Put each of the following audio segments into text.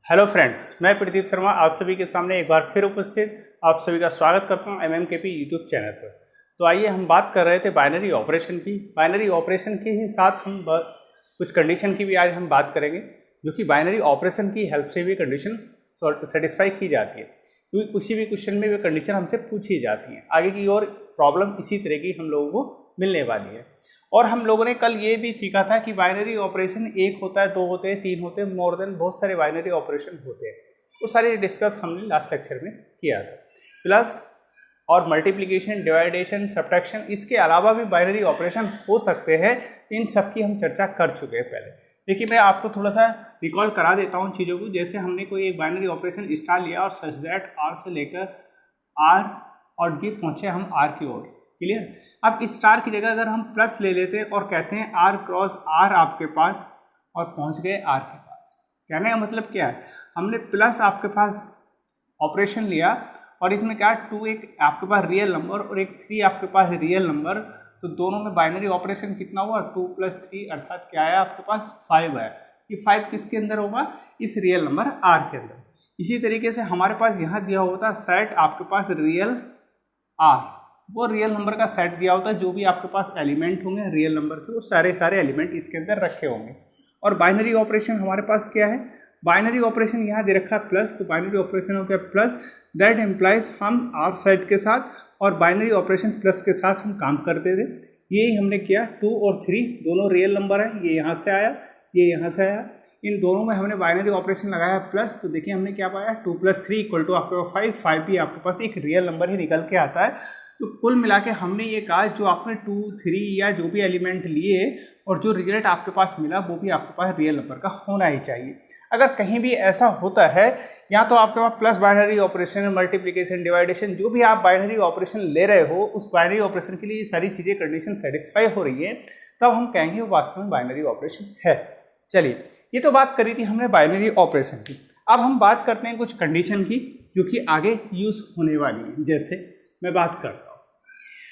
Hello friends, मैं प्रदीप शर्मा आप सभी के सामने एक बार फिर उपस्थित आप सभी का स्वागत करता हूं MMKP यूट्यूब चैनल पर। तो आइए हम बात कर रहे थे बाइनरी ऑपरेशन की। बाइनरी ऑपरेशन के ही साथ हम कुछ कंडीशन की भी आज हम बात करेंगे, जो कि बाइनरी ऑपरेशन की हेल्प से भी कंडीशन सेटिस्फाई की जाती है, क्योंकि किसी भी क्वेश्चन में वे कंडीशन हमसे पूछी जाती हैं। आगे की और प्रॉब्लम इसी तरह की हम लोगों को मिलने वाली है। और हम लोगों ने कल ये भी सीखा था कि बाइनरी ऑपरेशन एक होता है, दो होते हैं, तीन होते हैं, मोर देन बहुत सारे बाइनरी ऑपरेशन होते हैं। वो सारे डिस्कस हमने लास्ट लेक्चर में किया था। प्लस और मल्टीप्लिकेशन, डिवाइडेशन, सब्ट्रैक्शन, इसके अलावा भी बाइनरी ऑपरेशन हो सकते हैं। इन सब की हम चर्चा कर चुके हैं पहले। देखिए, मैं आपको थोड़ा सा रिकॉल करा देता हूँ चीज़ों को। जैसे हमने कोई एक बाइनरी ऑपरेशन स्टार लिया और सच दैट आर से लेकर आर और डी पहुँचे हम आर की ओर। क्लियर। अब इस स्टार की जगह अगर हम प्लस ले लेते हैं और कहते हैं आर क्रॉस आर आपके पास, और पहुंच गए आर के पास। कहने का मतलब क्या है, हमने प्लस आपके पास ऑपरेशन लिया और इसमें क्या, 2 एक आपके पास रियल नंबर और एक 3 आपके पास रियल नंबर, तो दोनों में बाइनरी ऑपरेशन कितना हुआ, 2 + 3 अर्थात क्या आया आपके पास 5 है। ये 5 किसके अंदर होगा, इस रियल नंबर आर के अंदर। इसी तरीके से हमारे पास यहाँ दिया होता सेट आपके पास रियल आर, वो रियल नंबर का सेट दिया होता है। जो भी आपके पास एलिमेंट होंगे रियल नंबर के, वो सारे एलिमेंट इसके अंदर रखे होंगे। और बाइनरी ऑपरेशन हमारे पास क्या है, बाइनरी ऑपरेशन यहाँ दे रखा है प्लस, तो बाइनरी ऑपरेशन हो गया प्लस। दैट इम्प्लाइज हम आर सेट के साथ और बाइनरी ऑपरेशन प्लस के साथ हम काम करते थे। यही हमने किया। 2 और 3 दोनों रियल नंबर है, ये यहाँ से आया, ये यहाँ से आया। इन दोनों में हमने बाइनरी ऑपरेशन लगाया प्लस, तो देखिए हमने क्या पाया, 2 + 3 = आपके पास 5। 5 भी आपके पास एक रियल नंबर ही निकल के आता है। तो कुल मिला के हमने ये कहा, जो आपने 2, 3 या जो भी एलिमेंट लिए और जो रिजल्ट आपके पास मिला वो भी आपके पास रियल नंबर का होना ही चाहिए। अगर कहीं भी ऐसा होता है, या तो आपके पास प्लस बाइनरी ऑपरेशन, मल्टीप्लिकेशन, डिवाइडेशन, जो भी आप बाइनरी ऑपरेशन ले रहे हो, उस बाइनरी ऑपरेशन के लिए ये सारी चीज़ें कंडीशन सेटिस्फाई हो रही है, तब हम कहेंगे वो वास्तव में बाइनरी ऑपरेशन है। चलिए, ये तो बात करी थी हमने बाइनरी ऑपरेशन की। अब हम बात करते हैं कुछ कंडीशन की, जो कि आगे यूज होने वाली है। जैसे मैं बात करता हूँ,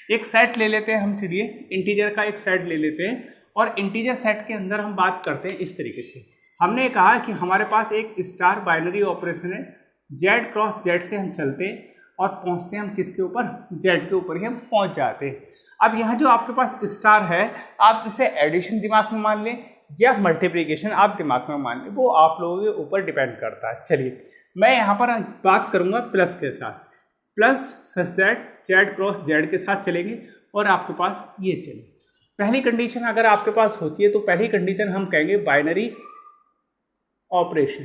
एक सेट ले लेते हैं हम, चलिए इंटीजर का एक सेट ले लेते हैं, और इंटीजर सेट के अंदर हम बात करते हैं इस तरीके से। हमने कहा कि हमारे पास एक स्टार बाइनरी ऑपरेशन है, जेड क्रॉस जेड से हम चलते हैं और पहुंचते हैं हम किसके ऊपर, जेड के ऊपर ही हम पहुंच जाते हैं। अब यहाँ जो आपके पास स्टार है, आप इसे एडिशन दिमाग में मान लें या मल्टीप्लिकेशन आप दिमाग में मान लें, वो आप लोगों के ऊपर डिपेंड करता है। चलिए, मैं यहाँ पर बात करूँगा प्लस के साथ। Plus such that Z cross Z के साथ चलेंगे और आपके पास ये चले। पहली कंडीशन अगर आपके पास होती है, तो पहली कंडीशन हम कहेंगे बाइनरी ऑपरेशन।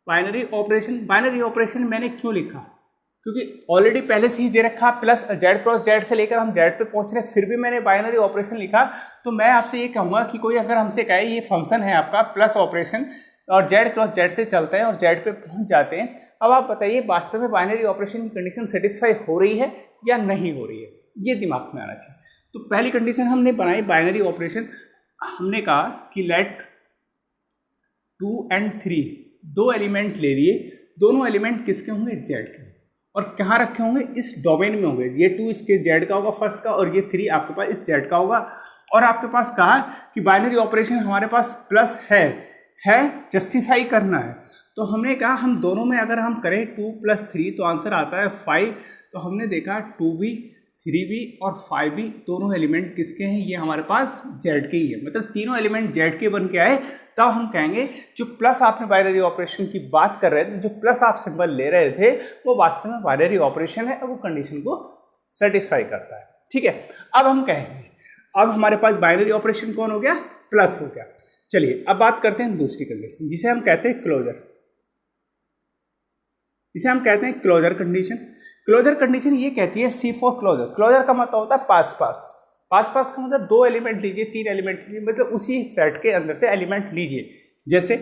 बाइनरी ऑपरेशन मैंने क्यों लिखा, क्योंकि ऑलरेडी पहले से ही दे रखा प्लस जेड क्रॉस जेड से लेकर हम जेड पे पहुंच रहे हैं, फिर भी मैंने बाइनरी ऑपरेशन लिखा। तो मैं आपसे ये कहूँगा कि कोई अगर हमसे कहे ये फंक्शन है आपका प्लस ऑपरेशन और जेड क्रॉस जेड से चलते हैं और जेड पे पहुंच जाते हैं, अब आप बताइए वास्तव में बाइनरी ऑपरेशन की कंडीशन सेटिस्फाई हो रही है या नहीं हो रही है, ये दिमाग में आना चाहिए। तो पहली कंडीशन हमने बनाई बाइनरी ऑपरेशन, हमने कहा कि लेट 2 और 3 दो एलिमेंट ले लिए, दोनों एलिमेंट किसके होंगे, जेड के, और कहाँ रखे होंगे, इस डोमेन में होंगे। ये 2 इसके जेड का होगा फर्स्ट का, और ये 3 आपके पास इस जेड का होगा। और आपके पास कहा कि बाइनरी ऑपरेशन हमारे पास प्लस है जस्टिफाई करना है, तो हमने कहा हम दोनों में अगर हम करें 2 + 3 तो आंसर आता है 5। तो हमने देखा 2 भी, 3 भी और 5 भी दोनों एलिमेंट किसके हैं, ये हमारे पास जेड के ही है, मतलब तीनों एलिमेंट जेड के बन के आए। तब हम कहेंगे जो प्लस आपने बाइनरी ऑपरेशन की बात कर रहे थे, जो प्लस आप सिंबल ले रहे थे, वो वास्तव में बाइनरी ऑपरेशन है और वो कंडीशन को सेटिस्फाई करता है। ठीक है, अब हम कहेंगे, अब हमारे पास बाइनरी ऑपरेशन कौन हो गया, प्लस हो गया। चलिए, अब बात करते हैं दूसरी कंडीशन, जिसे हम कहते हैं क्लोजर। इसे हम कहते हैं क्लोजर कंडीशन। क्लोजर कंडीशन ये कहती है C फॉर क्लोजर। क्लोजर का मतलब होता है पास पास का मतलब 2 एलिमेंट लीजिए, 3 एलिमेंट लीजिए, मतलब उसी सेट के अंदर से एलिमेंट लीजिए। जैसे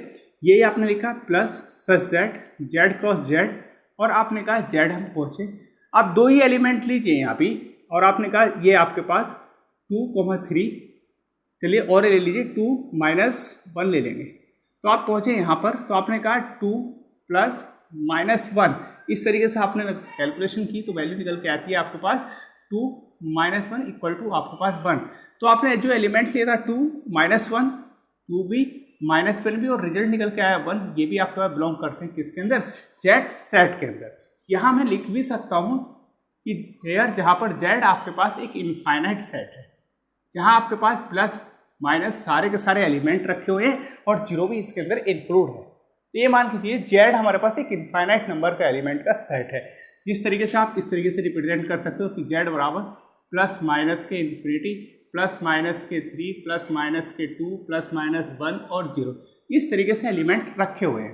ये आपने लिखा plus such that Z cross Z, और आपने कहा जेड हम पहुंचे। आप 2 ही एलिमेंट लीजिए यहाँ भी, और आपने कहा ये आपके पास 2, 3, चलिए और ले लीजिए 2 - 1 ले लेंगे, तो आप पहुंचे यहाँ पर। तो आपने कहा 2 + -1, इस तरीके से आपने कैलकुलेशन की तो वैल्यू निकल के आती है आपके पास 2 - 1 = आपके पास 1। तो आपने जो एलिमेंट लिया था 2 - 1, 2 भी माइनस वन भी, और रिजल्ट निकल के आया 1, ये भी आपके पास बिलोंग करते हैं किसके अंदर, जेड सेट के अंदर। यहाँ मैं लिख भी सकता हूँ कि हेयर जहाँ पर जेड आपके पास एक इनफाइनाइट सेट है, जहाँ आपके पास प्लस माइनस सारे के सारे एलिमेंट रखे हुए हैं और जीरो भी इसके अंदर इंक्लूड है। तो ये मान कीजिए जेड हमारे पास एक इनफाइनाइट नंबर का एलिमेंट का सेट है, जिस तरीके से आप इस तरीके से रिप्रेजेंट कर सकते हो कि जेड बराबर प्लस माइनस के इन्फिनिटी, प्लस माइनस के 3, प्लस माइनस के 2, प्लस माइनस 1 और 0, इस तरीके से एलिमेंट रखे हुए हैं।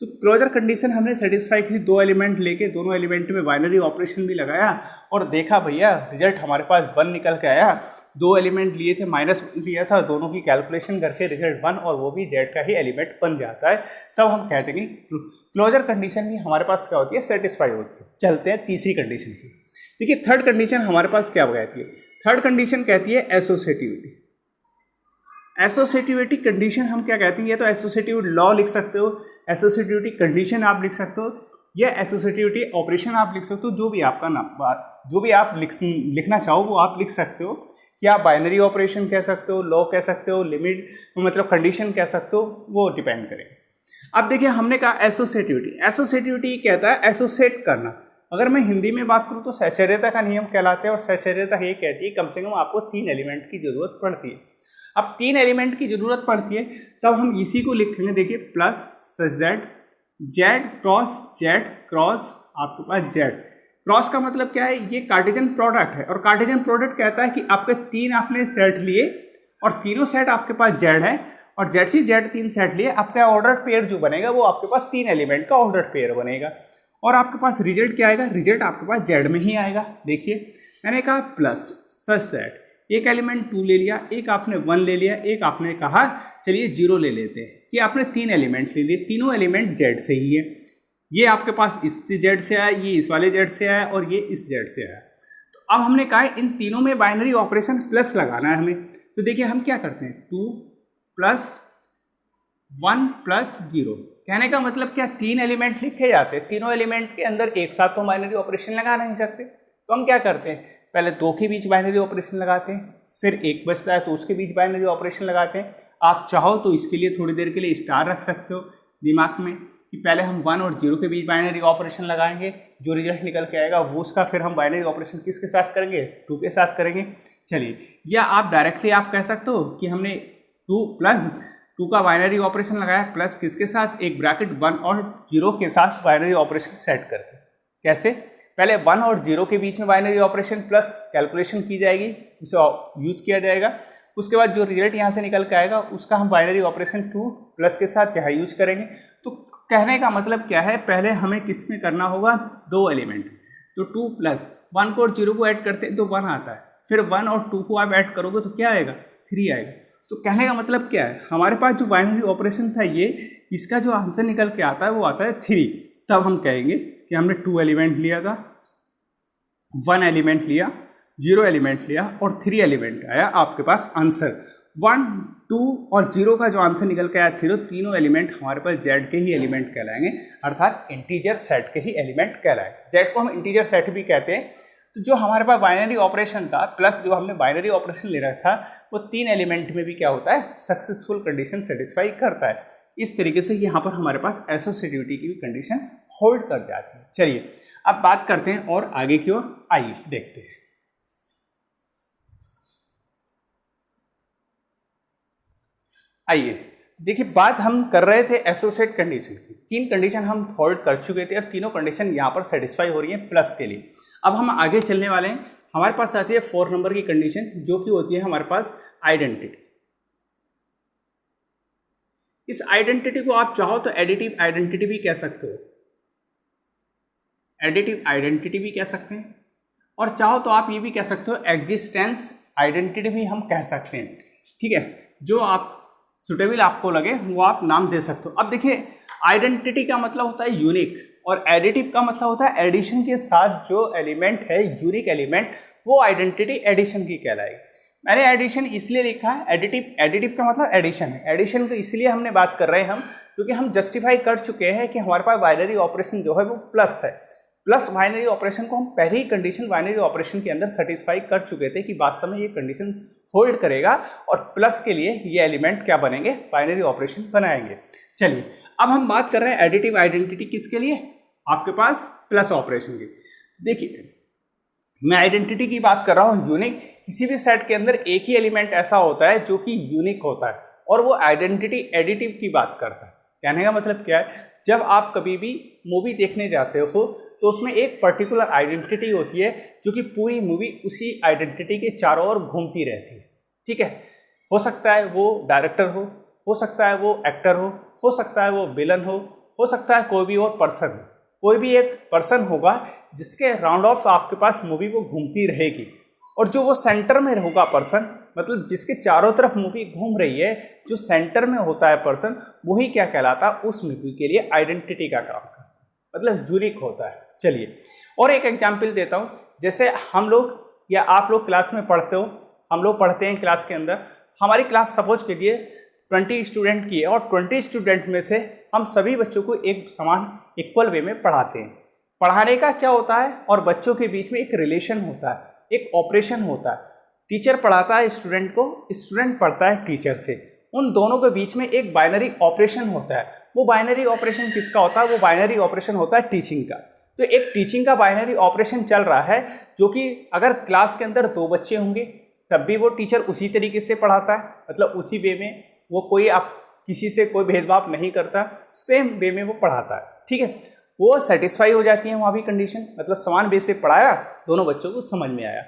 तो क्लोजर कंडीशन हमने सेटिस्फाई की, दो एलिमेंट लेके दोनों एलिमेंट में बाइनरी ऑपरेशन भी लगाया और देखा भैया रिजल्ट हमारे पास 1 निकल के आया। दो एलिमेंट लिए थे, माइनस लिया था, दोनों की कैलकुलेशन करके रिजल्ट 1 और वो भी जेड का ही एलिमेंट बन जाता है। तब हम कहते हैं कि क्लोजर कंडीशन भी हमारे पास क्या होती है, सेटिस्फाई होती है। चलते हैं तीसरी कंडीशन की। देखिए थर्ड कंडीशन हमारे पास क्या कहती है, थर्ड कंडीशन कहती है एसोसिएटिविटी। एसोसिएटिविटी कंडीशन हम क्या कहते हैं, ये तो एसोसिएटिव लॉ लिख सकते हो, एसोसिएटिविटी कंडीशन आप लिख सकते हो, या एसोसिएटिविटी ऑपरेशन आप लिख सकते हो, जो भी आपका जो भी आप लिखना चाहो वो आप लिख सकते हो। कि आप बाइनरी ऑपरेशन कह सकते हो, लॉ कह सकते हो, लिमिट मतलब कंडीशन कह सकते हो, वो डिपेंड करेगा। अब देखिए हमने कहा एसोसिएटिविटी, एसोसिएटिविटी कहता है एसोसिएट करना। अगर मैं हिंदी में बात करूँ तो सहचर्यता का नियम कहलाते हैं, और सहचर्यता ये कहती है कम से कम आपको 3 एलिमेंट की जरूरत पड़ती है। अब 3 एलिमेंट की जरूरत पड़ती है तब हम इसी को लिखेंगे, देखिए plus such that Z cross Z cross आपके पास जेड। क्रॉस का मतलब क्या है, ये कार्टेशियन प्रोडक्ट है, और कार्टेशियन प्रोडक्ट कहता है कि आपके 3 आपने सेट लिए और तीनों सेट आपके पास जेड है, और जेड से जेड 3 सेट लिए, आपका ऑर्डर्ड पेयर जो बनेगा वो आपके पास 3 एलिमेंट का ऑर्डर्ड पेयर बनेगा। और आपके पास रिजल्ट क्या आएगा, रिजल्ट आपके पास जेड में ही आएगा। देखिए मैंने कहा प्लस सच दैट एक एलिमेंट 2 ले लिया, एक आपने 1 ले लिया, एक आपने कहा चलिए 0 ले लेते हैं, कि आपने 3 एलिमेंट ले लिए, तीनों एलिमेंट जेड से ही है। ये आपके पास इस जेड से आया, ये इस वाले जेड से आया, और ये इस जेड से आया। तो अब हमने कहा इन तीनों में बाइनरी ऑपरेशन प्लस लगाना है हमें। तो देखिए हम क्या करते हैं, 2 + 1 + 0। कहने का मतलब क्या, 3 एलिमेंट लिखे जाते हैं, तीनों एलिमेंट के अंदर एक साथ तो बाइनरी ऑपरेशन लगा नहीं सकते। तो हम क्या करते हैं, पहले 2 के बीच बाइनरी ऑपरेशन लगाते हैं, फिर 1 बचता है तो उसके बीच बाइनरी ऑपरेशन लगाते हैं। आप चाहो तो इसके लिए थोड़ी देर के लिए स्टार रख सकते हो दिमाग में, कि पहले हम 1 और 0 के बीच बाइनरी ऑपरेशन लगाएंगे, जो रिजल्ट निकल के आएगा वो उसका फिर हम बाइनरी ऑपरेशन किसके साथ करेंगे, 2 के साथ करेंगे। चलिए, या आप डायरेक्टली आप कह सकते हो कि हमने 2 + 2 का बाइनरी ऑपरेशन लगाया, प्लस किसके साथ, एक ब्रैकेट 1 और 0 के साथ बाइनरी ऑपरेशन सेट करके। कैसे, पहले 1 और 0 के बीच में बाइनरी ऑपरेशन प्लस कैलकुलेशन की जाएगी, उसे यूज़ किया जाएगा। उसके बाद जो रिजल्ट यहाँ से निकल के आएगा उसका हम बाइनरी ऑपरेशन 2 प्लस के साथ यहाँ यूज करेंगे। तो कहने का मतलब क्या है, पहले हमें किस में करना होगा, 2 एलिमेंट। तो 2 + 1 को और 0 को ऐड करते हैं तो 1 आता है, फिर 1 और 2 को आप ऐड करोगे तो क्या आएगा, 3 आएगा। तो कहने का मतलब क्या है, हमारे पास जो बाइनरी ऑपरेशन था ये, इसका जो आंसर निकल के आता है वो आता है 3। तब हम कहेंगे कि हमने 2 एलिमेंट लिया था, 1 एलिमेंट लिया, 0 एलिमेंट लिया और 3 एलिमेंट आया आपके पास आंसर। 1, 2 और 0 का जो आंसर निकल के आया 0, तीनों एलिमेंट हमारे पास जेड के ही एलिमेंट कहलाएंगे, अर्थात इंटीजर सेट के ही एलिमेंट कहलाएंगे। जेड को हम इंटीजर सेट भी कहते हैं। तो जो हमारे पास बाइनरी ऑपरेशन था प्लस जो हमने बाइनरी ऑपरेशन ले रखा था, वो 3 एलिमेंट में भी क्या होता है, सक्सेसफुल कंडीशन सेटिस्फाई करता है। इस तरीके से यहाँ पर हमारे पास एसोसिएटिविटी की भी कंडीशन होल्ड कर जाती है। चलिए अब बात करते हैं और आगे की ओर, आइए देखते हैं। आइए देखिए, बात हम कर रहे थे एसोसिएट कंडीशन की। 3 कंडीशन हम होल्ड कर चुके थे और तीनों कंडीशन यहाँ पर सेटिस्फाई हो रही है प्लस के लिए। अब हम आगे चलने वाले हैं, हमारे पास आती है 4 नंबर की कंडीशन, जो कि होती है हमारे पास आइडेंटिटी। इस आइडेंटिटी को आप चाहो तो एडिटिव आइडेंटिटी भी कह सकते हो, एडिटिव आइडेंटिटी भी कह सकते हैं, और चाहो तो आप ये भी कह सकते हो एग्जिस्टेंस आइडेंटिटी भी हम कह सकते हैं। ठीक है, जो आप सुटेबल आपको लगे वो आप नाम दे सकते हो। अब देखिए, आइडेंटिटी का मतलब होता है यूनिक, और एडिटिव का मतलब होता है एडिशन के साथ जो एलिमेंट है, यूनिक एलिमेंट, वो आइडेंटिटी एडिशन की कहलाएगी। मैंने एडिशन इसलिए लिखा है, एडिटिव का मतलब एडिशन है। एडिशन को इसलिए हमने बात कर रहे हैं हम, क्योंकि हम जस्टिफाई कर चुके हैं कि हमारे पास बाइनरी ऑपरेशन जो है वो प्लस है। प्लस बाइनरी ऑपरेशन को हम पहले ही कंडीशन बाइनरी ऑपरेशन के अंदर सेटिस्फाई कर चुके थे कि वास्तव में ये कंडीशन होल्ड करेगा और प्लस के लिए ये एलिमेंट क्या बनेंगे, बाइनरी ऑपरेशन बनाएंगे। चलिए अब हम बात कर रहे हैं एडिटिव आइडेंटिटी किसके लिए, आपके पास प्लस ऑपरेशन की। देखिए मैं आइडेंटिटी की बात कर रहा हूँ यूनिक, किसी भी सेट के अंदर एक ही एलिमेंट ऐसा होता है जो कि यूनिक होता है और वो आइडेंटिटी एडिटिव की बात करता है। कहने का मतलब क्या है, जब आप कभी भी मूवी देखने जाते हो तो उसमें एक पर्टिकुलर आइडेंटिटी होती है जो कि पूरी मूवी उसी आइडेंटिटी के चारों ओर घूमती रहती है। ठीक है, हो सकता है वो डायरेक्टर हो सकता है वो एक्टर हो सकता है वो विलन हो सकता है कोई भी और पर्सन हो। कोई भी एक पर्सन होगा जिसके राउंड ऑफ आपके पास मूवी वो घूमती रहेगी और जो वो सेंटर में होगा पर्सन, मतलब जिसके चारों तरफ मूवी घूम रही है, जो सेंटर में होता है पर्सन, वही क्या कहलाता है, उस मूवी के लिए आइडेंटिटी का काम करता है, मतलब यूनिक होता है। चलिए और एक एग्जाम्पल देता हूँ, जैसे हम लोग या आप लोग क्लास में पढ़ते हो, हम लोग पढ़ते हैं क्लास के अंदर, हमारी क्लास सपोज के लिए 20 स्टूडेंट की है और 20 स्टूडेंट में से हम सभी बच्चों को एक समान इक्वल वे में पढ़ाते हैं। पढ़ाने का क्या होता है और बच्चों के बीच में एक रिलेशन होता है, एक ऑपरेशन होता है। टीचर पढ़ाता है स्टूडेंट को, स्टूडेंट पढ़ता है टीचर से, उन दोनों के बीच में एक बाइनरी ऑपरेशन होता है। वो बाइनरी ऑपरेशन किसका होता है, वो बाइनरी ऑपरेशन होता है टीचिंग का। तो एक टीचिंग का बाइनरी ऑपरेशन चल रहा है जो कि अगर क्लास के अंदर 2 बच्चे होंगे तब भी वो टीचर उसी तरीके से पढ़ाता है, मतलब उसी वे में, वो कोई आप किसी से कोई भेदभाव नहीं करता, सेम वे में वो पढ़ाता है। ठीक है, वो सेटिस्फाई हो जाती है वहाँ भी कंडीशन, मतलब समान वे से पढ़ाया, दोनों बच्चों को समझ में आया।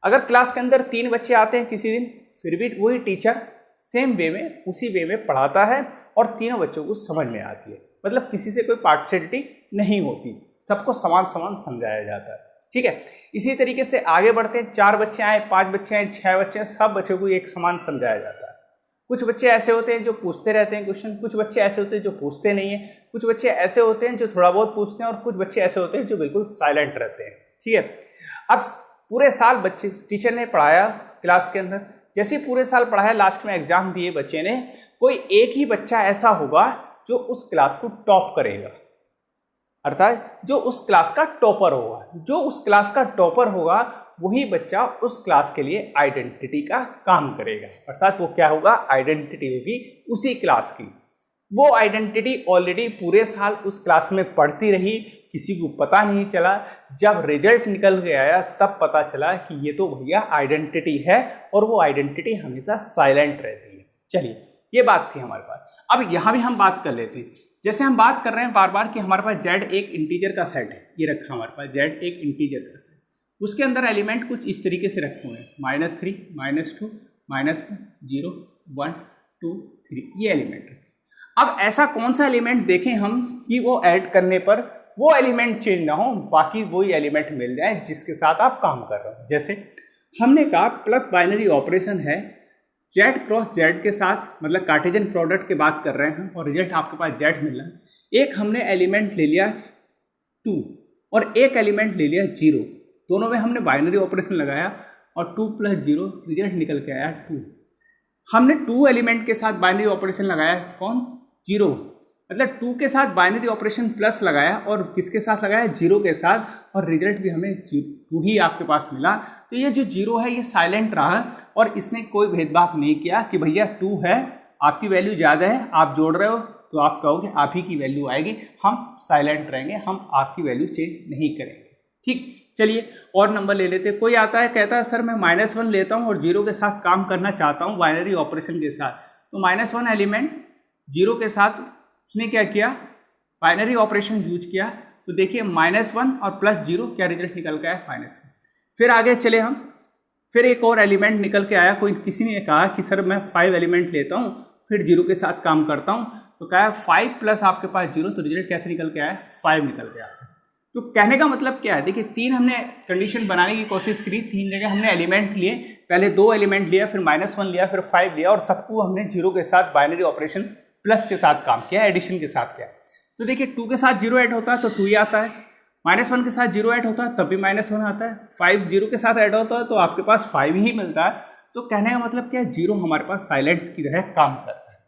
अगर क्लास के अंदर 3 बच्चे आते हैं किसी दिन, फिर भी वही टीचर सेम वे में, उसी वे में पढ़ाता है और तीनों बच्चों को समझ में आती है, मतलब किसी से कोई पार्शियलिटी नहीं होती, सबको समान समान समझाया जाता है। ठीक है, इसी तरीके से आगे बढ़ते हैं, 4 बच्चे आए, 5 बच्चे आए, 6 बच्चे हैं, सब बच्चों को एक समान समझाया जाता है। कुछ बच्चे ऐसे होते हैं जो पूछते रहते हैं क्वेश्चन, कुछ बच्चे ऐसे होते हैं जो पूछते नहीं हैं, कुछ बच्चे ऐसे होते हैं जो थोड़ा बहुत पूछते हैं और कुछ बच्चे ऐसे होते हैं जो बिल्कुल साइलेंट रहते हैं। ठीक है, अब पूरे साल बच्चे टीचर ने पढ़ाया क्लास के अंदर, जैसे पूरे साल पढ़ाया, लास्ट में एग्जाम दिए बच्चे ने, कोई एक ही बच्चा ऐसा होगा जो उस क्लास को टॉप करेगा, अर्थात जो उस क्लास का टॉपर होगा। जो उस क्लास का टॉपर होगा वही बच्चा उस क्लास के लिए आइडेंटिटी का काम करेगा, अर्थात वो क्या होगा, आइडेंटिटी होगी उसी क्लास की। वो आइडेंटिटी ऑलरेडी पूरे साल उस क्लास में पढ़ती रही, किसी को पता नहीं चला, जब रिजल्ट निकल के आया तब पता चला कि ये तो भैया आइडेंटिटी है और वो आइडेंटिटी हमेशा साइलेंट रहती है। चलिए ये बात थी हमारे पास। अब यहाँ भी हम बात कर लेते हैं, जैसे हम बात कर रहे हैं बार बार कि हमारे पास Z एक इंटीजर का सेट है, ये रखा हमारे पास Z एक इंटीजर का सेट, उसके अंदर एलिमेंट कुछ इस तरीके से रखे हुए हैं, -3, -2, -1, 0, 1, 2, 3, ये एलिमेंट है। अब ऐसा कौन सा एलिमेंट देखें हम कि वो ऐड करने पर वो एलिमेंट चेंज ना हो, बाकी वही एलिमेंट मिल जाए जिसके साथ आप काम कर रहे हो। जैसे हमने कहा प्लस बाइनरी ऑपरेशन है, Z क्रॉस Z के साथ, मतलब कार्टेशियन प्रोडक्ट की बात कर रहे हैं और रिजल्ट आपके पास Z मिल रहा है। एक हमने एलिमेंट ले लिया 2 और एक एलिमेंट ले लिया 0, दोनों में हमने बाइनरी ऑपरेशन लगाया और 2 + 0 रिजल्ट निकल के आया 2। हमने 2 एलिमेंट के साथ बाइनरी ऑपरेशन लगाया, कौन, 0, मतलब 2 के साथ बाइनरी ऑपरेशन प्लस लगाया और किसके साथ लगाया, 0 के साथ, और रिजल्ट भी हमें 2 ही आपके पास मिला। तो ये जो 0 है ये साइलेंट रहा और इसने कोई भेदभाव नहीं किया कि भैया 2 है, आपकी वैल्यू ज़्यादा है, आप जोड़ रहे हो तो आप कहोगे आप ही की वैल्यू आएगी, हम साइलेंट रहेंगे, हम आपकी वैल्यू चेंज नहीं करेंगे। ठीक, चलिए और नंबर ले लेते। कोई आता है कहता है सर मैं -1 लेता हूँ और 0 के साथ काम करना चाहता हूँ बाइनरी ऑपरेशन के साथ, तो -1 एलिमेंट 0 के साथ उसने क्या किया, बाइनरी ऑपरेशन यूज किया, तो देखिए -1 और +0 क्या रिजल्ट निकल के आया, -1। फिर आगे चले हम, फिर एक और एलिमेंट निकल के आया, कोई किसी ने कहा कि सर मैं 5 एलिमेंट लेता हूँ फिर 0 के साथ काम करता हूँ, तो कहा 5 प्लस आपके पास 0, तो रिजल्ट कैसे निकल के आया, 5 निकल के आया। तो कहने का मतलब क्या है, देखिए 3 हमने कंडीशन बनाने की कोशिश करी, 3 जगह हमने एलिमेंट लिए, पहले 2 एलिमेंट लिया, फिर -1 लिया, फिर 5 लिया और सबको हमने 0 के साथ बाइनरी ऑपरेशन प्लस के साथ काम किया, एडिशन के साथ किया। तो देखिए 2 के साथ 0 ऐड होता है तो 2 ही आता है, -1 के साथ 0 ऐड होता है तब भी -1 आता है, 5 0 के साथ ऐड होता है तो आपके पास 5 ही मिलता है। तो कहने का मतलब क्या है, 0 हमारे पास साइलेंट की तरह काम करता है।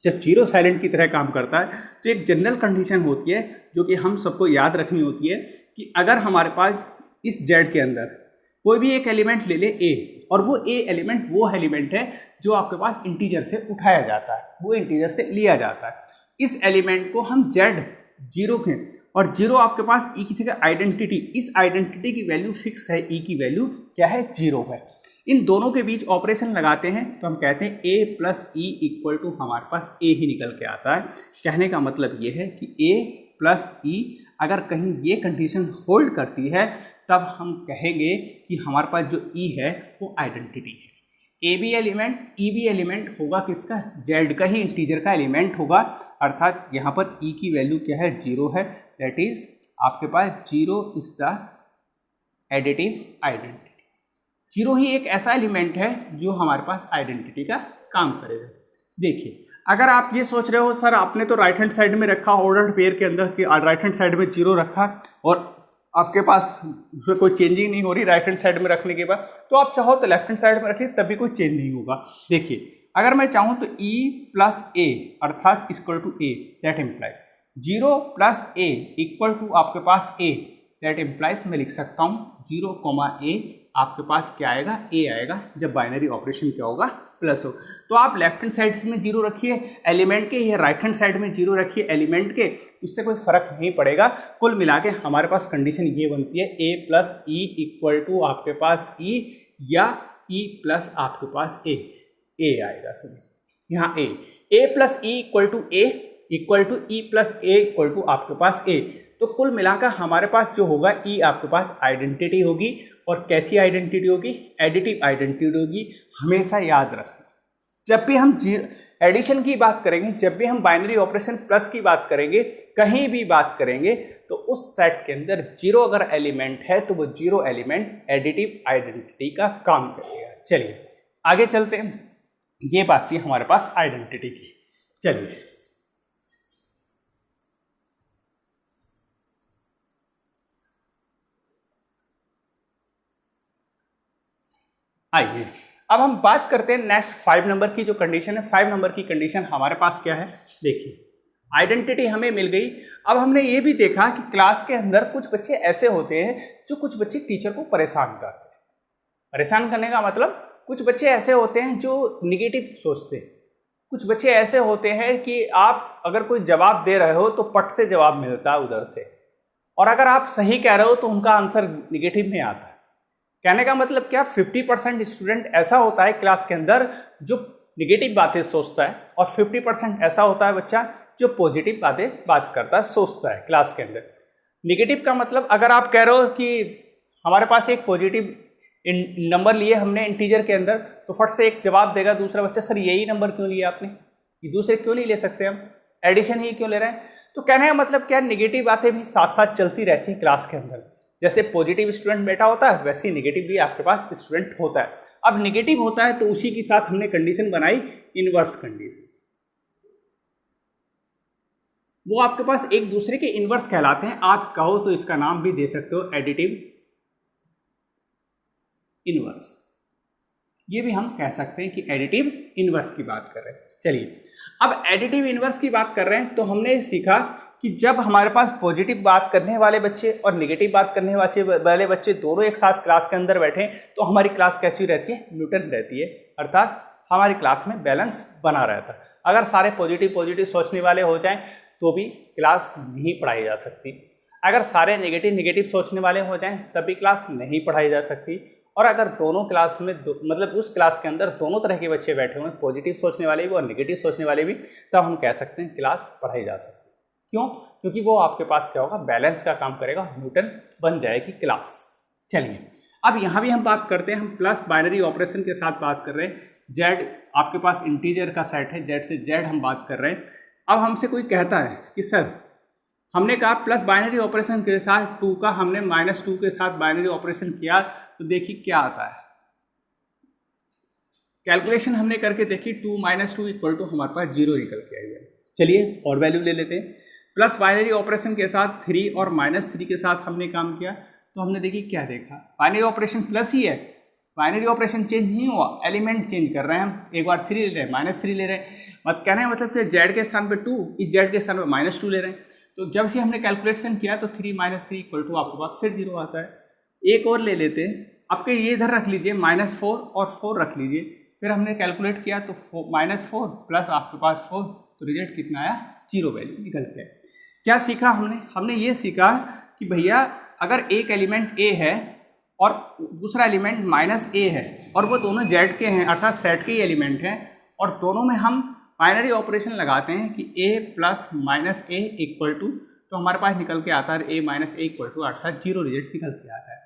जब जीरो साइलेंट की तरह काम करता है तो एक जनरल कंडीशन होती है जो कि हम सबको याद रखनी होती है कि अगर हमारे पास इस जेड के अंदर कोई भी एक एलिमेंट ले ले ए, और वो ए एलिमेंट वो एलिमेंट है जो आपके पास इंटीजर से उठाया जाता है, वो इंटीजर से लिया जाता है। इस एलिमेंट को हम जेड जीरो के, और जीरो आपके पास ई की जगह आइडेंटिटी, इस आइडेंटिटी की वैल्यू फिक्स है, ई की वैल्यू क्या है, जीरो है। इन दोनों के बीच ऑपरेशन लगाते हैं तो हम कहते हैं ए प्लस ई इक्वल टू हमारे पास ए ही निकल के आता है। कहने का मतलब ये है कि ए प्लस ई अगर कहीं ये कंडीशन होल्ड करती है तब हम कहेंगे कि हमारे पास जो ई है वो आइडेंटिटी है। A b element e b element होगा किसका, जेड का ही इंटीजर का एलिमेंट होगा, अर्थात यहाँ पर ई की वैल्यू क्या है, जीरो है। दैट इज आपके पास zero is the additive identity. Zero ही एक ऐसा एलिमेंट है जो हमारे पास आइडेंटिटी का काम करेगा। देखिए, अगर आप ये सोच रहे हो सर आपने तो राइट हैंड साइड में रखा, ऑर्डर्ड पेयर के अंदर कि राइट हैंड साइड में जीरो रखा और आपके पास उसमें कोई चेंजिंग नहीं हो रही राइट हैंड साइड में रखने के बाद, तो आप चाहो तो लेफ्ट हैंड साइड में रखिए तभी कोई चेंज नहीं होगा। देखिए, अगर मैं चाहूँ तो ई प्लस ए अर्थात equal to a, that implies zero plus A equal to आपके पास ए, दैट इम्प्लाइज मैं लिख सकता हूँ जीरो कोमा ए, आपके पास क्या आएगा, ए आएगा जब बाइनरी ऑपरेशन क्या होगा, प्लस हो। तो आप लेफ्ट हैंड साइड में जीरो रखिए एलिमेंट के, या राइट हैंड साइड में जीरो रखिए एलिमेंट के, उससे कोई फर्क नहीं पड़ेगा। कुल मिला के हमारे पास कंडीशन ये बनती है ए प्लस ई इक्वल टू आपके पास ई, या ई प्लस आपके पास ए आएगा। सभी यहाँ A plus E equal to A equal to E plus A equal to आपके पास ए। तो कुल मिलाकर हमारे पास जो होगा ई आपके पास आइडेंटिटी होगी, और कैसी आइडेंटिटी होगी, एडिटिव आइडेंटिटी होगी। हमेशा याद रखना, जब भी हम एडिशन की बात करेंगे, जब भी हम बाइनरी ऑपरेशन प्लस की बात करेंगे, कहीं भी बात करेंगे, तो उस सेट के अंदर जीरो अगर एलिमेंट है तो वो जीरो एलिमेंट एडिटिव आइडेंटिटी का काम करेगा। चलिए आगे चलते हैं, ये बात थी हमारे पास आइडेंटिटी की। चलिए आइए अब हम बात करते हैं नेक्स्ट 5 नंबर की जो कंडीशन है। 5 नंबर की कंडीशन हमारे पास क्या है, देखिए आइडेंटिटी हमें मिल गई। अब हमने ये भी देखा कि क्लास के अंदर कुछ बच्चे ऐसे होते हैं जो कुछ बच्चे टीचर को परेशान करते हैं। परेशान करने का मतलब, कुछ बच्चे ऐसे होते हैं जो निगेटिव सोचते हैं, कुछ बच्चे ऐसे होते हैं कि आप अगर कोई जवाब दे रहे हो तो पट से जवाब मिलता है उधर से, और अगर आप सही कह रहे हो तो उनका आंसर निगेटिव में आता है। कहने का मतलब क्या, 50% स्टूडेंट ऐसा होता है क्लास के अंदर जो निगेटिव बातें सोचता है, और 50% ऐसा होता है बच्चा जो पॉजिटिव बात करता है, सोचता है क्लास के अंदर। निगेटिव का मतलब, अगर आप कह रहे हो कि हमारे पास एक पॉजिटिव नंबर लिए हमने इंटीजर के अंदर, तो फट से एक जवाब देगा दूसरा बच्चा, सर यही नंबर क्यों लिया आपने, ये दूसरे क्यों नहीं ले सकते, हम एडिशन ही क्यों ले रहे हैं। तो कहने का मतलब क्या, निगेटिव बातें भी साथ साथ चलती रहती हैं क्लास के अंदर। जैसे पॉजिटिव स्टूडेंट बैठा होता है, वैसे ही निगेटिव भी आपके पास स्टूडेंट होता है। अब निगेटिव होता है तो उसी के साथ हमने कंडीशन बनाई इनवर्स कंडीशन, वो आपके पास एक दूसरे के इनवर्स कहलाते हैं। आप कहो तो इसका नाम भी दे सकते हो एडिटिव इनवर्स, ये भी हम कह सकते हैं कि एडिटिव इनवर्स की बात कर रहे हैं। चलिए अब एडिटिव इनवर्स की बात कर रहे हैं, तो हमने सीखा कि जब हमारे पास पॉजिटिव बात करने वाले बच्चे और नेगेटिव बात करने वाले बच्चे दोनों एक साथ क्लास के अंदर बैठे तो हमारी क्लास कैसी रहती है, न्यूट्रल रहती है, अर्थात हमारी क्लास में बैलेंस बना रहता है। अगर सारे पॉजिटिव सोचने वाले हो जाएं तो भी क्लास नहीं पढ़ाई जा सकती, अगर सारे नेगेटिव सोचने वाले हो जाएं तब भी क्लास नहीं पढ़ाई जा सकती, और अगर दोनों क्लास में मतलब उस क्लास के अंदर दोनों तरह के बच्चे बैठे हुए हैं, पॉजिटिव सोचने वाले भी और नेगेटिव सोचने वाले भी, तब हम कह सकते हैं क्लास पढ़ाई जा सकती है। क्यों? क्योंकि वो आपके पास क्या होगा, बैलेंस का काम करेगा, न्यूटन बन जाएगी क्लास। चलिए अब यहाँ भी हम बात करते हैं, हम प्लस बाइनरी ऑपरेशन के साथ बात कर रहे हैं। जेड आपके पास इंटीजर का सेट है, जेड से जेड हम बात कर रहे हैं। अब हमसे कोई कहता है कि सर हमने कहा प्लस बाइनरी ऑपरेशन के साथ 2 का हमने -2 के साथ बाइनरी ऑपरेशन किया, तो देखिए क्या आता है। कैलकुलेशन हमने करके देखी, 2 - 2 इक्वल टू हमारे पास 0 निकल के आई है। चलिए और वैल्यू ले लेते हैं। प्लस बाइनरी ऑपरेशन के साथ 3 और -3 के साथ हमने काम किया, तो हमने देखी क्या देखा, बाइनरी ऑपरेशन प्लस ही है, बाइनरी ऑपरेशन चेंज नहीं हुआ, एलिमेंट चेंज कर रहे हैं हम, एक बार 3 ले रहे हैं, -3 ले रहे हैं, मत कहने का मतलब कि z के स्थान पे 2, इस z के स्थान पे -2 ले रहे हैं। तो जब से हमने कैलकुलेशन किया तो 3 - 3 = आपके पास फिर 0 आता है। एक और ले लेते हैं, आपके ये इधर रख लीजिए -4 और 4 रख लीजिए, फिर हमने कैलकुलेट किया तो -4 प्लस आपके पास 4, तो रिजल्ट कितना आया, 0 वैल्यू निकल के आया। क्या सीखा हमने ये सीखा कि भैया अगर एक एलिमेंट a है और दूसरा एलिमेंट -a है और वो दोनों z के हैं अर्थात सेट के ही एलिमेंट हैं और दोनों में हम बाइनरी ऑपरेशन लगाते हैं कि a + -a = तो हमारे पास निकल के आता है a - a = अर्थात 0 रिजल्ट निकल के आता है।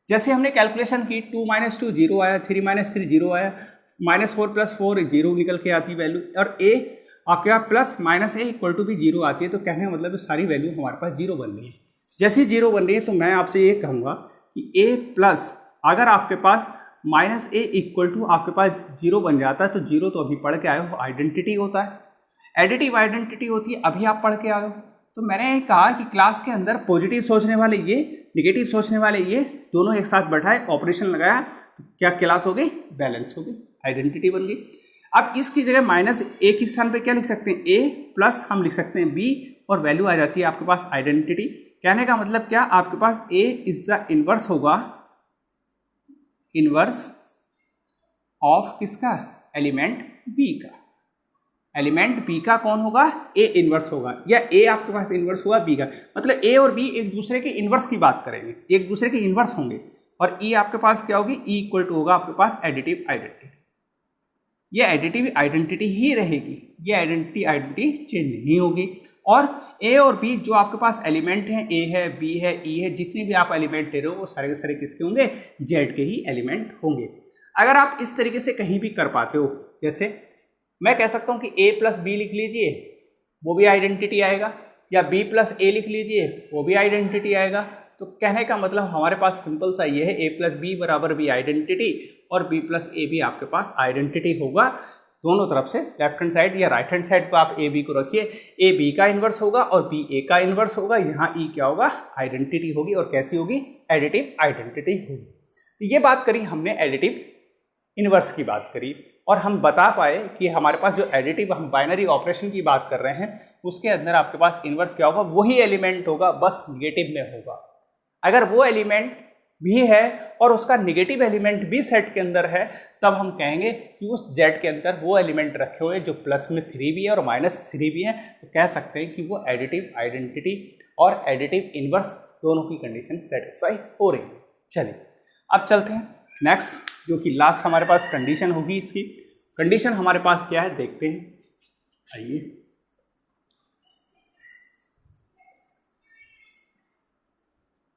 जैसे हमने कैलकुलेशन की 2 - 2 0 आया, 3 - 3 0 आया, -4 + 4 0 निकल के आती वैल्यू और a आपके पास +-a = भी 0 आती है। तो कहने का मतलब सारी वैल्यू हमारे पास 0 बन रही है। जैसे 0 बन रही है तो मैं आपसे ये कहूँगा कि a+ अगर आपके पास -a = आपके पास 0 बन जाता है तो 0 तो अभी पढ़ के आए हो आइडेंटिटी होता है, एडिटिव आइडेंटिटी होती है, अभी आप पढ़ के आए हो। तो मैंने ये कहा कि क्लास के अंदर पॉजिटिव सोचने वाले ये, नेगेटिव सोचने वाले ये, दोनों एक साथ बैठाए, ऑपरेशन लगाया तो क्या क्लास हो गई, बैलेंस हो गई, आइडेंटिटी बन गई। अब इसकी जगह -a के स्थान पे क्या लिख सकते हैं, a+ हम लिख सकते हैं b और वैल्यू आ जाती है आपके पास आइडेंटिटी। कहने का मतलब क्या, आपके पास a इज द इनवर्स होगा, इनवर्स ऑफ किसका, एलिमेंट b का। एलिमेंट b का कौन होगा, a इनवर्स होगा, या a आपके पास इनवर्स हुआ b का, मतलब a और b एक दूसरे के इनवर्स की बात करेंगे, एक दूसरे के इनवर्स होंगे। और e आपके पास क्या होगी, e = होगा आपके पास एडिटिव आइडेंटिटी। ये एडिटिव आइडेंटिटी ही रहेगी, ये आइडेंटिटी चेंज नहीं होगी। और a और b जो आपके पास एलिमेंट हैं, a है, b है, e है, जितने भी आप एलिमेंट ले रहे हो वो सारे के सारे किसके होंगे, z के ही एलिमेंट होंगे। अगर आप इस तरीके से कहीं भी कर पाते हो, जैसे मैं कह सकता हूँ कि a + b लिख लीजिए, वो भी आइडेंटिटी आएगा, या b + a लिख लीजिए, वो भी आइडेंटिटी आएगा। तो कहने का मतलब हमारे पास सिंपल सा ये है, a + b = b आइडेंटिटी और b + a भी आपके पास आइडेंटिटी होगा। दोनों तरफ से लेफ्ट हैंड साइड या राइट हैंड साइड पर आप a b को रखिए, a b का इन्वर्स होगा और b a का इन्वर्स होगा। यहाँ e क्या होगा, आइडेंटिटी होगी, और कैसी होगी, एडिटिव आइडेंटिटी होगी। तो ये बात करी हमने एडिटिव इन्वर्स की बात करी, और हम बता पाए कि हमारे पास जो एडिटिव, हम बाइनरी ऑपरेशन की बात कर रहे हैं, उसके अंदर आपके पास इन्वर्स क्या होगा, वही एलिमेंट होगा, बस निगेटिव में होगा। अगर वो एलिमेंट भी है और उसका निगेटिव एलिमेंट भी सेट के अंदर है, तब हम कहेंगे कि उस z के अंदर वो एलिमेंट रखे हुए जो प्लस में 3 भी है और -3 भी है, तो कह सकते हैं कि वो एडिटिव आइडेंटिटी और एडिटिव इन्वर्स दोनों की कंडीशन सेटिस्फाई हो रही है। चलिए अब चलते हैं नेक्स्ट, जो कि लास्ट हमारे पास कंडीशन होगी। इसकी कंडीशन हमारे पास क्या है देखते हैं, आइए।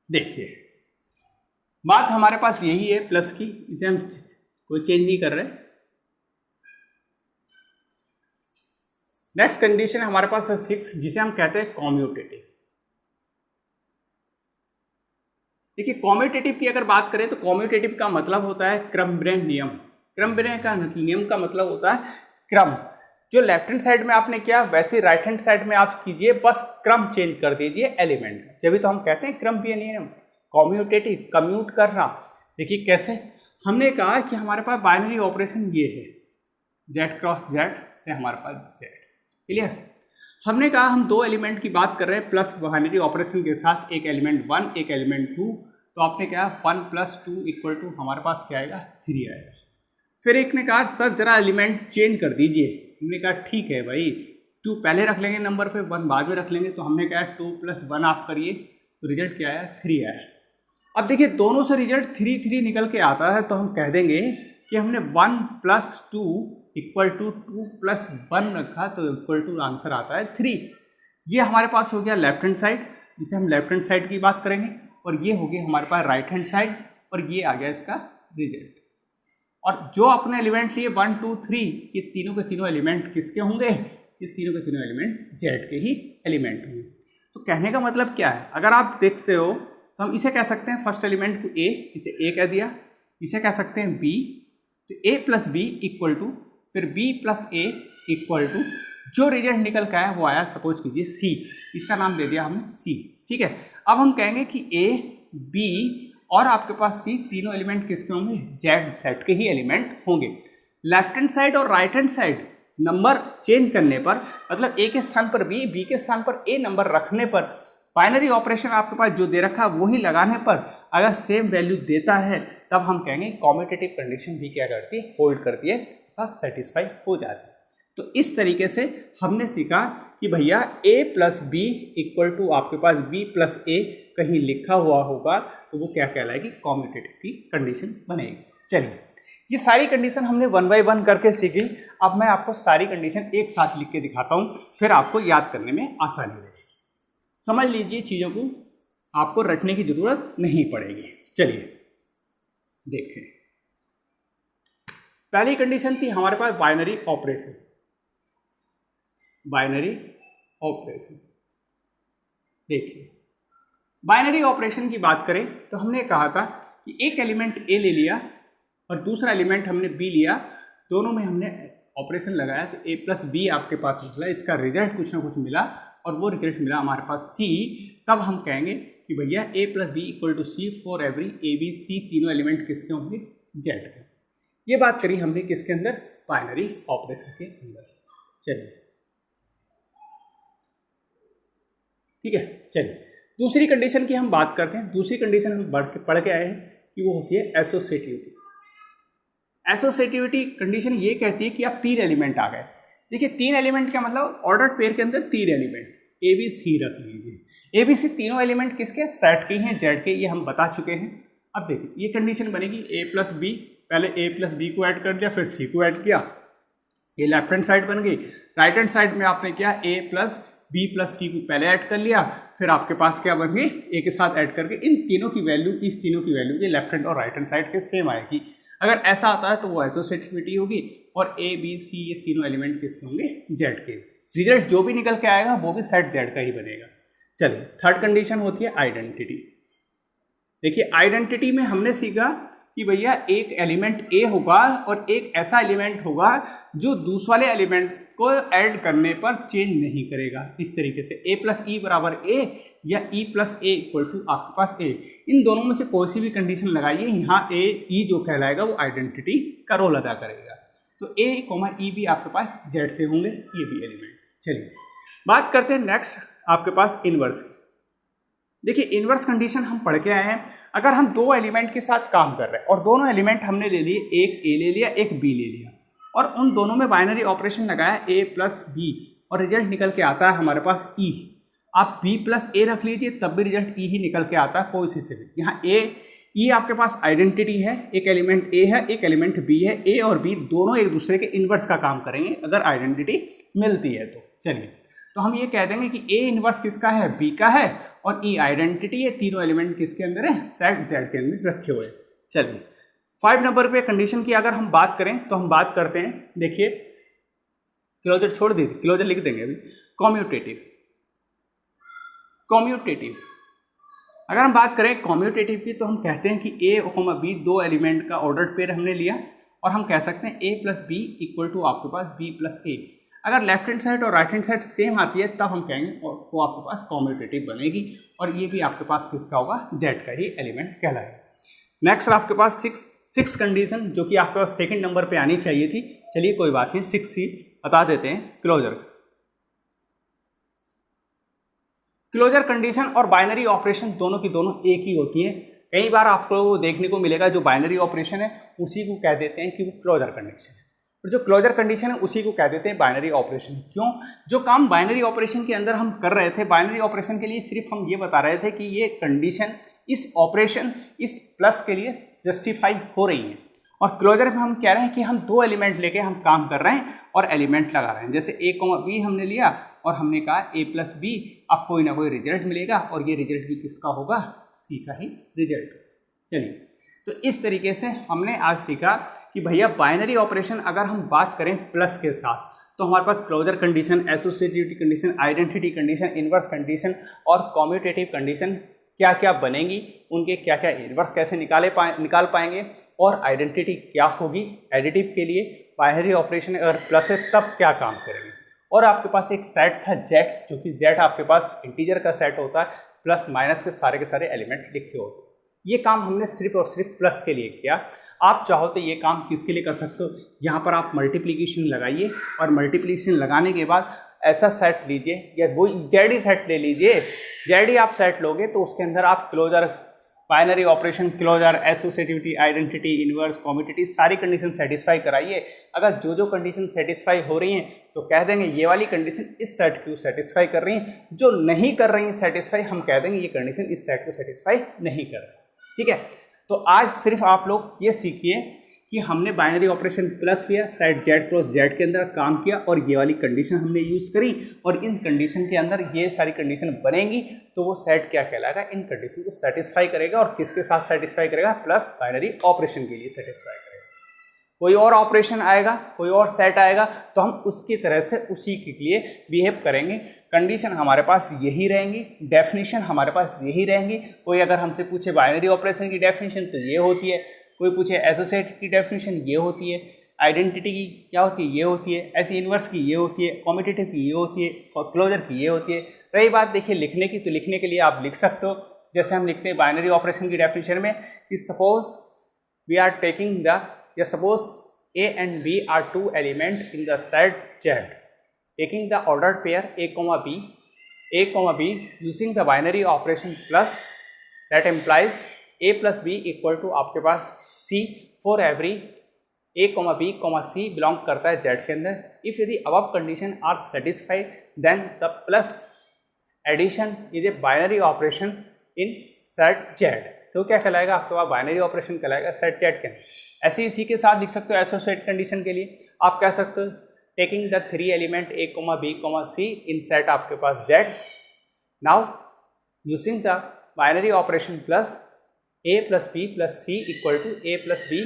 देखिए बात हमारे पास यही है प्लस की, इसे हम कोई चेंज नहीं कर रहे। नेक्स्ट कंडीशन हमारे पास है 6, जिसे हम कहते हैं कॉम्यूटेटिव। देखिए कॉम्यूटेटिव की अगर बात करें तो कॉम्यूटेटिव का मतलब होता है क्रमब्रेह नियम। क्रमब्रेह का नियम का मतलब होता है क्रम। जो लेफ्ट हैंड साइड में आपने किया वैसे राइट हैंड साइड में आप कीजिए, बस क्रम चेंज कर दीजिए एलिमेंट, जब तो हम कहते हैं क्रमब्रेह नियम। कॉम्यूटेटिव, कम्यूट करना। देखिए कैसे, हमने कहा कि हमारे पास बाइनरी ऑपरेशन ये है, z क्रॉस z से हमारे पास z, क्लियर। हमने कहा हम दो एलिमेंट की बात कर रहे हैं प्लस बाइनरी ऑपरेशन के साथ, एक एलिमेंट 1 एक एलिमेंट 2, तो आपने कहा 1 + 2 = हमारे पास क्या आएगा, 3 आएगा। फिर एक ने कहा सर जरा एलिमेंट चेंज कर दीजिए, हमने कहा ठीक है भाई, 2 पहले रख लेंगे नंबर पे, 1 बाद में रख लेंगे। तो हमने कहा 2 + 1 आप करिए, तो रिजल्ट क्या आया, 3 आया। अब देखिए दोनों से रिजल्ट 3 3 निकल के आता है, तो हम कह देंगे कि हमने 1 + 2 = 2 + 1 रखा, तो = आंसर आता है 3। ये हमारे पास हो गया लेफ्ट हैंड साइड, जिसे हम लेफ्ट हैंड साइड की बात करेंगे, और ये हो गया हमारे पास राइट हैंड साइड, और ये आ गया इसका रिजल्ट। और जो अपने एलिमेंट लिए 1 2 3, ये तीनों के तीनों एलिमेंट किसके होंगे, ये तीनों के तीनों एलिमेंट z के ही एलिमेंट होंगे। तो कहने का मतलब क्या है, अगर आप देखते हो तो हम इसे कह सकते हैं फर्स्ट एलिमेंट को a, इसे a कह दिया, इसे कह सकते हैं b, तो a + b = फिर b + a = जो रिजल्ट निकल का है वो आया सपोज कीजिए c, इसका नाम दे दिया हमने c, ठीक है। अब हम कहेंगे कि a b और आपके पास सी, तीनों एलिमेंट किसके होंगे, जेड सेट के ही एलिमेंट होंगे। लेफ्ट हैंड साइड और right hand side number change करने पर, मतलब ए के स्थान पर बी, बी के स्थान पर ए नंबर रखने पर, बाइनरी ऑपरेशन आपके पास जो दे रखा है वही लगाने पर अगर सेम वैल्यू देता है तब हम कहेंगे कॉम्यूटेटिव कंडीशन भी क्या करती है, होल्ड करती है, सेटिस्फाई हो जाती है। तो इस तरीके से हमने सीखा कि भैया a plus B equal to आपके पास b प्लस a कहीं लिखा हुआ होगा तो वो क्या कहलाएगी, कॉम्यूटेटिव की कंडीशन बनेगी। चलिए, ये सारी कंडीशन हमने 1 बाय 1 करके सीखी। अब मैं आपको सारी कंडीशन एक साथ लिख के दिखाता हूँ, फिर आपको याद करने में आसानी रहेगी। समझ लीजिए, चीज़ों को आपको रटने की जरूरत नहीं पड़ेगी। चलिए देखें, पहली कंडीशन थी हमारे पास बाइनरी ऑपरेशन। बाइनरी ऑपरेशन, देखिए बाइनरी ऑपरेशन की बात करें तो हमने कहा था कि एक एलिमेंट ए ले लिया और दूसरा एलिमेंट हमने बी लिया, दोनों में हमने ऑपरेशन लगाया तो ए प्लस बी आपके पास निकला, इसका रिजल्ट कुछ ना कुछ मिला और वो रिजल्ट मिला हमारे पास सी। तब हम कहेंगे कि भैया A plus B equal to C for every A B C, तीनों एलिमेंट किसके होंगे, जेड के। ये बात करी हमने किसके अंदर, बाइनरी ऑपरेशन के अंदर। चलिए ठीक है, चलिए दूसरी कंडीशन की हम बात करते हैं। दूसरी कंडीशन हम पढ़ के आए हैं कि वो होती है एसोसिएटिविटी। एसोसिएटिविटी कंडीशन ये कहती है कि आप 3 एलिमेंट आ गए। देखिए 3 एलिमेंट का मतलब ऑर्डर्ड पेयर के अंदर 3 एलिमेंट ए बी सी रख लीजिए। ए बी सी तीनों एलिमेंट किसके, सेट के हैं, जेड के, ये हम बता चुके हैं। अब देखिए ये कंडीशन बनेगी ए प्लस बी, पहले ए प्लस बी को ऐड कर दिया, फिर सी को ऐड किया, ये लेफ्ट हैंड साइड बन गई। राइट हैंड साइड में आपने किया ए प्लस बी प्लस सी को पहले ऐड कर लिया, फिर आपके पास क्या बन गई, ए के साथ ऐड करके इन तीनों की वैल्यू, इस तीनों की वैल्यू ये लेफ्ट हैंड और राइट हैंड साइड के सेम आएगी। अगर ऐसा आता है तो वो एसोसिएटिविटी होगी और ए बी सी ये तीनों एलिमेंट किसके होंगे, जेड के। रिजल्ट जो भी निकल के आएगा वो भी सेट जेड का ही बनेगा। चलिए थर्ड कंडीशन होती है आइडेंटिटी। देखिए आइडेंटिटी में हमने सीखा कि भैया एक एलिमेंट ए होगा और एक ऐसा एलिमेंट होगा जो दूसरे वाले एलिमेंट को ऐड करने पर चेंज नहीं करेगा। इस तरीके से ए प्लस ई बराबर ए या e plus A equal to आपके पास ए, इन दोनों में से कोई सी भी कंडीशन लगाइए, यहाँ ए ई जो कहलाएगा वो आइडेंटिटी का रोल अदा करेगा। तो ए कॉमा ई भी आपके पास जेड से होंगे, ये भी एलिमेंट। चलिए बात करते हैं नेक्स्ट आपके पास इनवर्स की। देखिए इनवर्स कंडीशन हम पढ़ के आए हैं। अगर हम 2 एलिमेंट के साथ काम कर रहे हैं और दोनों एलिमेंट हमने ले लिए, एक ए ले लिया एक बी ले लिया और उन दोनों में बाइनरी ऑपरेशन लगाया ए प्लस बी और रिजल्ट निकल के आता है हमारे पास ई। आप बी प्लस ए रख लीजिए तब भी रिजल्ट ई ही निकल के आता है, कोई से भी। यहाँ ए ई आपके पास आइडेंटिटी है, एक एलिमेंट ए है एक एलिमेंट बी है, ए और बी दोनों एक दूसरे के इन्वर्स का काम करेंगे अगर आइडेंटिटी मिलती है तो। चलिए तो हम ये कह देंगे कि ए इन्वर्स किसका है, बी का है, और ई आइडेंटिटी है, तीनों एलिमेंट किसके अंदर है, सेट जेड के अंदर रखे हुए। चलिए 5 नंबर पे कंडीशन की अगर हम बात करें तो हम बात करते हैं, देखिए क्लोजर छोड़ दीजिए, क्लोजर लिख देंगे अभी। कॉम्यूटेटिव, कॉम्यूटेटिव अगर हम बात करें कॉम्यूटेटिव की तो हम कहते हैं कि ए और बी 2 एलिमेंट का ऑर्डर्ड पेयर हमने लिया और हम कह सकते हैं ए प्लस बी इक्वल टू आपके पास बी प्लस ए। अगर लेफ्ट हैंड साइड और राइट हैंड साइड सेम आती है तब हम कहेंगे और वो आपके पास कॉम्यूटेटिव बनेगी और ये भी आपके पास किसका होगा, जेड का ही एलिमेंट कहलाएगा। नेक्स्ट आपके पास 6 कंडीशन जो कि आपके पास सेकंड नंबर पे आनी चाहिए थी। चलिए कोई बात नहीं, 6 ही बता देते हैं। क्लोजर कंडीशन और बाइनरी ऑपरेशन दोनों की दोनों एक ही होती है। कई बार आपको देखने को मिलेगा जो बाइनरी ऑपरेशन है उसी को कह देते हैं कि वो क्लोजर कंडीशन है, और जो क्लोजर कंडीशन है उसी को कह देते हैं बाइनरी ऑपरेशन। क्यों, जो काम बाइनरी ऑपरेशन के अंदर हम कर रहे थे, बाइनरी ऑपरेशन के लिए सिर्फ हम ये बता रहे थे कि ये कंडीशन इस ऑपरेशन इस प्लस के लिए जस्टिफाई हो रही है, और क्लोजर में हम कह रहे हैं कि हम 2 एलिमेंट लेके हम काम कर रहे हैं और एलिमेंट लगा रहे हैं। जैसे ए कॉमा बी हमने लिया और हमने कहा ए प्लस बी, अब कोई ना कोई रिजल्ट मिलेगा और ये रिजल्ट भी किसका होगा, सी का ही रिजल्ट। चलिए तो इस तरीके से हमने आज सीखा कि भैया बाइनरी ऑपरेशन अगर हम बात करें प्लस के साथ तो हमारे पास closure condition, associativity condition, identity condition, inverse condition और कॉम्यूटेटिव कंडीशन क्या क्या बनेंगी, उनके क्या क्या इन्वर्स कैसे निकाल पाएंगे, और आइडेंटिटी क्या होगी एडिटिव के लिए, बाइनरी ऑपरेशन अगर प्लस है तब क्या काम करेंगे। और आपके पास एक सेट था जेड, जो कि जेड आपके पास इंटीजर का सेट होता है, प्लस माइनस के सारे एलिमेंट लिखे होते हैं। ये काम हमने सिर्फ और सिर्फ प्लस के लिए किया। आप चाहो तो ये काम किसके लिए कर सकते हो, यहाँ पर आप मल्टीप्लिकेशन लगाइए और मल्टीप्लिकेशन लगाने के बाद ऐसा सेट लीजिए या वो जेडी सेट ले लीजिए। जेडी आप सेट लोगे तो उसके अंदर आप closure, binary operation, closure, associativity, identity, inverse, commutative सारी कंडीशन सेटिस्फाई कराइए। अगर जो कंडीशन सेटिस्फाई हो रही हैं तो कह देंगे ये वाली कंडीशन इस सेट को सेटिस्फाई कर रही हैं, जो नहीं कर रही हैं सेटिस्फाई हम कह देंगे ये कंडीशन इस सेट को सेटिस्फाई नहीं कर रही। ठीक है, तो आज सिर्फ आप लोग ये सीखिए कि हमने बाइनरी ऑपरेशन प्लस लिया, सेट जेड क्रॉस जेड के अंदर काम किया और ये वाली कंडीशन हमने यूज़ करी और इन कंडीशन के अंदर ये सारी कंडीशन बनेंगी तो वो सेट क्या कहलाएगा, इन कंडीशन को सेटिस्फाई करेगा। और किसके साथ सेटिस्फाई करेगा, प्लस बाइनरी ऑपरेशन के लिए सेटिस्फाई करेगा। कोई और ऑपरेशन आएगा, कोई और सेट आएगा तो हम उसकी तरह से उसी के लिए बिहेव करेंगे। कंडीशन हमारे पास यही रहेंगी, डेफिनेशन हमारे पास यही रहेंगी। कोई अगर हमसे पूछे बाइनरी ऑपरेशन की डेफिनेशन तो ये होती है, कोई पूछे एसोसिएट की डेफिनेशन ये होती है, आइडेंटिटी की क्या होती है ये होती है, ऐसी इनवर्स की ये होती है, कम्यूटेटिव की ये होती है, क्लोजर की ये होती है। रही बात देखिए लिखने की, तो लिखने के लिए आप लिख सकते हो जैसे हम लिखते हैं बाइनरी ऑपरेशन की डेफिनेशन में कि suppose we are taking the, या suppose A and B are two element in the set Z, taking the ordered pair A, B using the binary operation plus, that implies A plus B equal to आपके पास C for every A, B, C belong करता है Z के अंदर। if यदि above condition are satisfied then the plus addition is a binary operation in set Z। तो क्या कहलाएगा आपके पास, बाइनरी ऑपरेशन कहलाएगा सेट जेड के अंदर। ऐसे इसी के साथ लिख सकते हो एसोसिएट कंडीशन के लिए आप कह सकते हो taking the 3 element A, B, C in set आपके पास Z। Now using the binary operation plus A plus B plus C equal to A plus B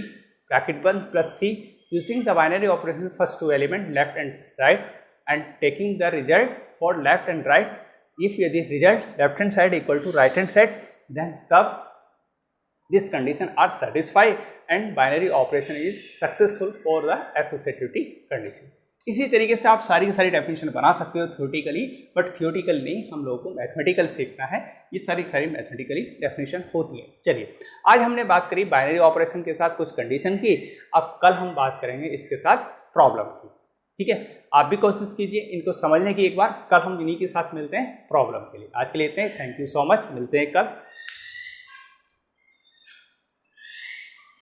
bracket बंद plus C using the binary operation first 2 element left and right and taking the result for left and right. If यदि result left hand side equal to right hand side then तब this condition are satisfied and binary operation is successful for the associativity condition। इसी तरीके से आप सारी की सारी definition बना सकते हो थियोरेटिकली, बट थियोरेटिकल नहीं, हम लोगों को मैथमेटिकल सीखना है। ये सारी मैथमेटिकली डेफिनेशन होती है। चलिए आज हमने बात करी बाइनरी ऑपरेशन के साथ कुछ कंडीशन की, अब कल हम बात करेंगे इसके साथ प्रॉब्लम की। ठीक है, आप भी कोशिश कीजिए इनको समझने की एक बार। कल हम इन्हीं के साथ मिलते हैं प्रॉब्लम के लिए। आज के लिए इतने, थैंक यू सो मच, मिलते हैं कल।